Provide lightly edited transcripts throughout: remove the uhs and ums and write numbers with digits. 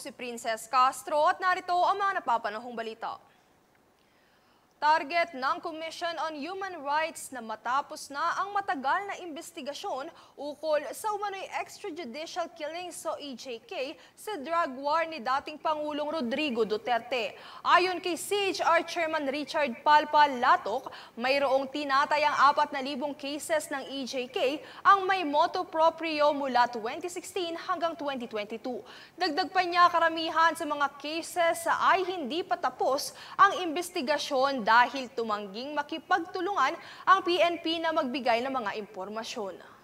si Princess Castro at narito ang mga napapanahong balita. Target ng Commission on Human Rights na matapos na ang matagal na investigasyon ukol sa umano'y extrajudicial killings o EJK sa drug war ni dating Pangulong Rodrigo Duterte. Ayon kay CHR Chairman Richard Palpal Latok, mayroong tinatayang 4,000 cases ng EJK ang may motu proprio mula 2016 hanggang 2022. Dagdag pa niya, karamihan sa mga cases ay hindi pa tapos ang investigasyon dahil tumangging makipagtulungan ang PNP na magbigay ng mga impormasyon.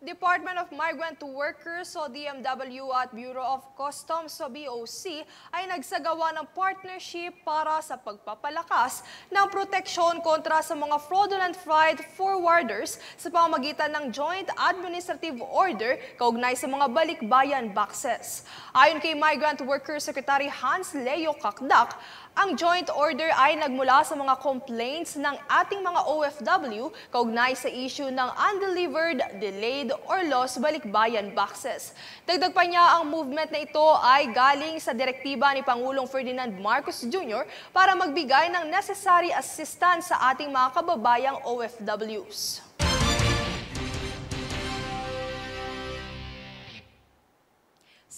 Department of Migrant Workers o DMW at Bureau of Customs o BOC ay nagsagawa ng partnership para sa pagpapalakas ng proteksyon kontra sa mga fraudulent freight forwarders sa pamamagitan ng Joint Administrative Order kaugnay sa mga balikbayan boxes. Ayon kay Migrant Workers Secretary Hans Leo Kakdak, ang joint order ay nagmula sa mga complaints ng ating mga OFW kaugnay sa issue ng undelivered, delayed, or lost balikbayan boxes. Dagdag pa niya, ang movement na ito ay galing sa direktiba ni Pangulong Ferdinand Marcos Jr. para magbigay ng necessary assistance sa ating mga kababayang OFWs.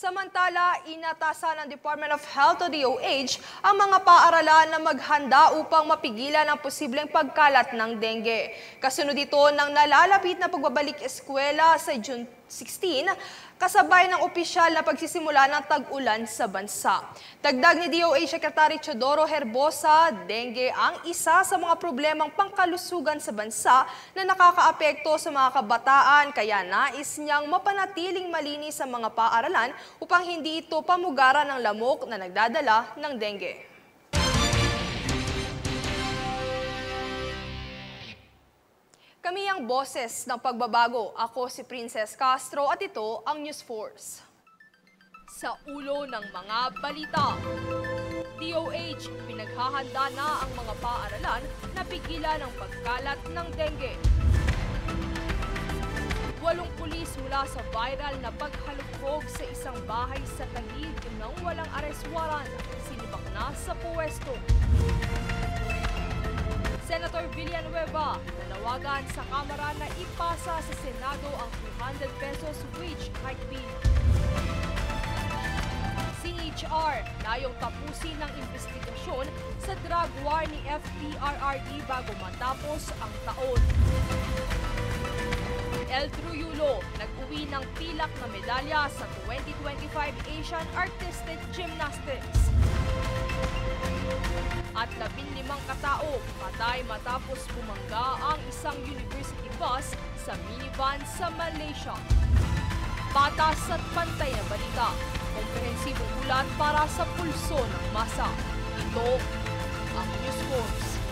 Samantala, inatasan ng Department of Health o DOH ang mga paaralan na maghanda upang mapigilan ang posibleng pagkalat ng dengue. Kasunod ito ng nalalapit na pagbabalik eskwela sa June 16, kasabay ng opisyal na pagsisimula ng tag-ulan sa bansa. Dagdag ni DOH Secretary Teodoro Herbosa, dengue ang isa sa mga problemang pangkalusugan sa bansa na nakakaapekto sa mga kabataan, kaya nais niyang mapanatiling malinis sa mga paaralan upang hindi ito pamugaran ng lamok na nagdadala ng dengue. Kami ang boses ng pagbabago. Ako si Princess Castro at ito ang News Force. Sa ulo ng mga balita, DOH pinaghahanda na ang mga paaralan na pigilan ang pagkalat ng dengue. 8 pulis mula sa viral na paghalukog sa isang bahay sa Taguig nang walang arrest warrant, sinibak na sa puwesto. Senator Villanueva nanawagan sa Kamara na ipasa sa Senado ang 200 pesos wage hike bill. CHR layong tapusin ng investigasyon sa drug war ni FPRRD bago matapos ang taon. El Trujillo nag-uwi ng pilak na medalya sa 2025 Asian Artistic Gymnastics. At 15 katao patay matapos bumangga ang isang university bus sa minivan sa Malaysia. Patas at pantay na balita, komprehensibong ulat para sa pulso ng masa. Ito ang News Force.